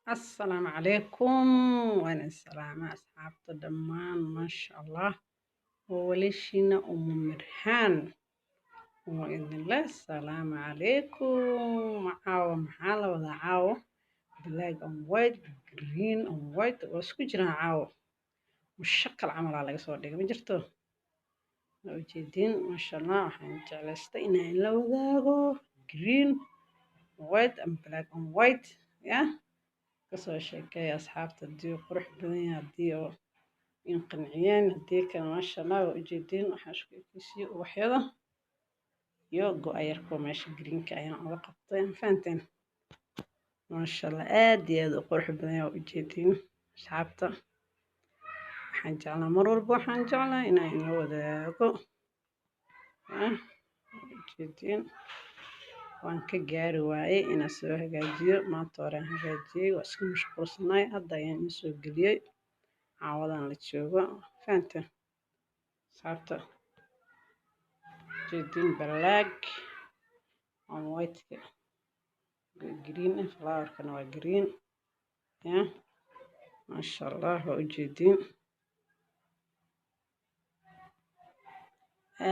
السلام عليكم. وأنا السلامة أصحابتا دمان ما شاء الله. ووليشينا أم مرحان وإذن الله السلام عليكم. عاو محالة ولا عاو بلاك أم وايت جرين أم وايت واسكو جران عاو والشق العمل على قصور ديك مجرتو وجدين ما شاء الله وحين جعلستينا إلا وذاقو جرين وايت أم بلاك أم وايت يا kasoo sheekeeya asxaabta haddii uu qurux badan yahay haddii oo inqanciyeen haddii kale maasha allah waa ujeediin waxaa isku ekeysiiyey ubaxyada iyo go-ayarkoo meesha greenka ayaan uga qabtay ma fahanteen maasha allah aad iyo aad u qurux badan yahay waa ujeediin asxaabta waxaan jeclaa mar walba waxaan jeclaa inaan ila wadaago ujeediin waan ka gaari waayey inaan soo hagaajiyo maanta horaan hagaajiyey waa iska mashquulsanaay hadda ayaan ina soo geliyey caawadan la joogo fahanteen asxaabta ujeediin black on whiteka green flowerkana waa green ya maasha allah waa ujeediin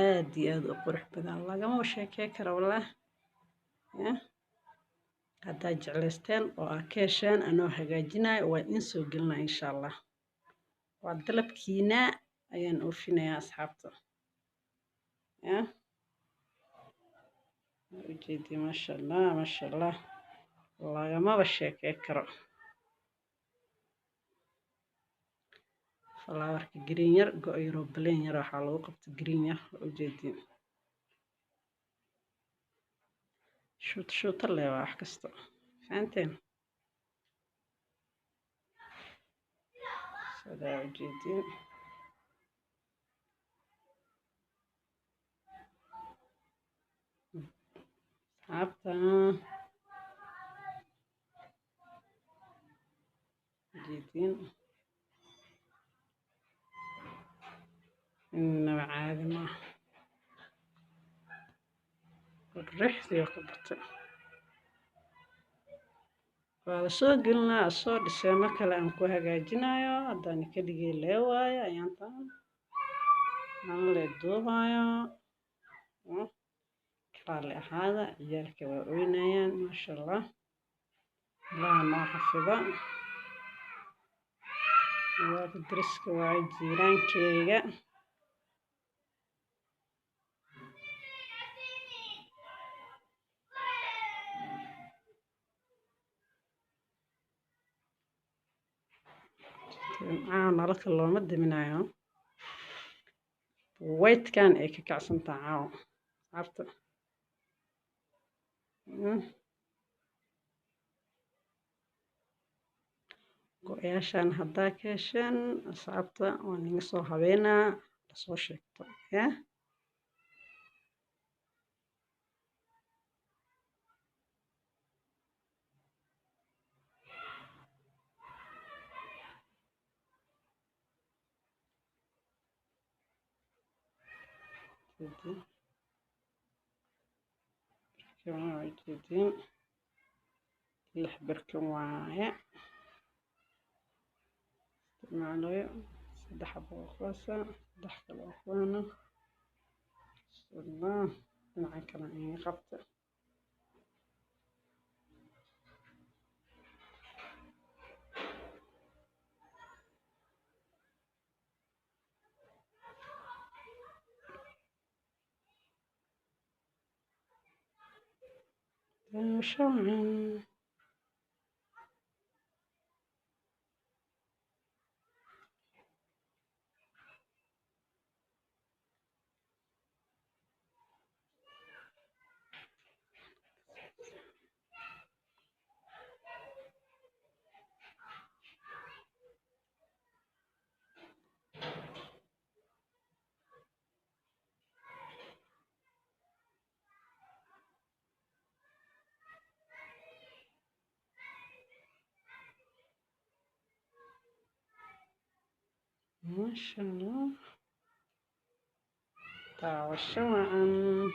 aad iyo aad u qurux badan lagama sheekey karo wallah ya haddaad jeclaysteen oo aad ka hesheen anoo hagaajinayo waa in soo gelinaa insha allah waa dalabkiina ayaan oofinayaa asxaabta ya ujeedii maasha allah lagamaba sheekey karo flowerka green yar go-yaro baleen yar waxaa lagu qabta green yar ujeedii shuuta leh waa wax kasta fahanteen sidaa ujeediin asxaabta ujeediin innaba caadi maaha rixdii oo ka batay waa la soo gelinaa soo dhiseemo kale aan ku hagaajinayo haddaan ka dhigay lee waayo ayaan taan aan le duubayo raalli ahaada ciyaalka waa oynayaan maasha allah ilaha noo xafido ciyaalka dariska waa jiiraankeyga nalalka looma daminayo whitekan ay ka kacsantaha caawa asxaabta go-yaashan haddaa ka hesheen asxaabta waan iga soo habeynaa lasoo sheegto ya ujeediin 6 barkin waaye isticmaalayo 3 xabo oo kuwaasa 3 kale oo kuwaana bismillah dhinaca kale iga qabta شوعا ما شاء الله تعال شوعا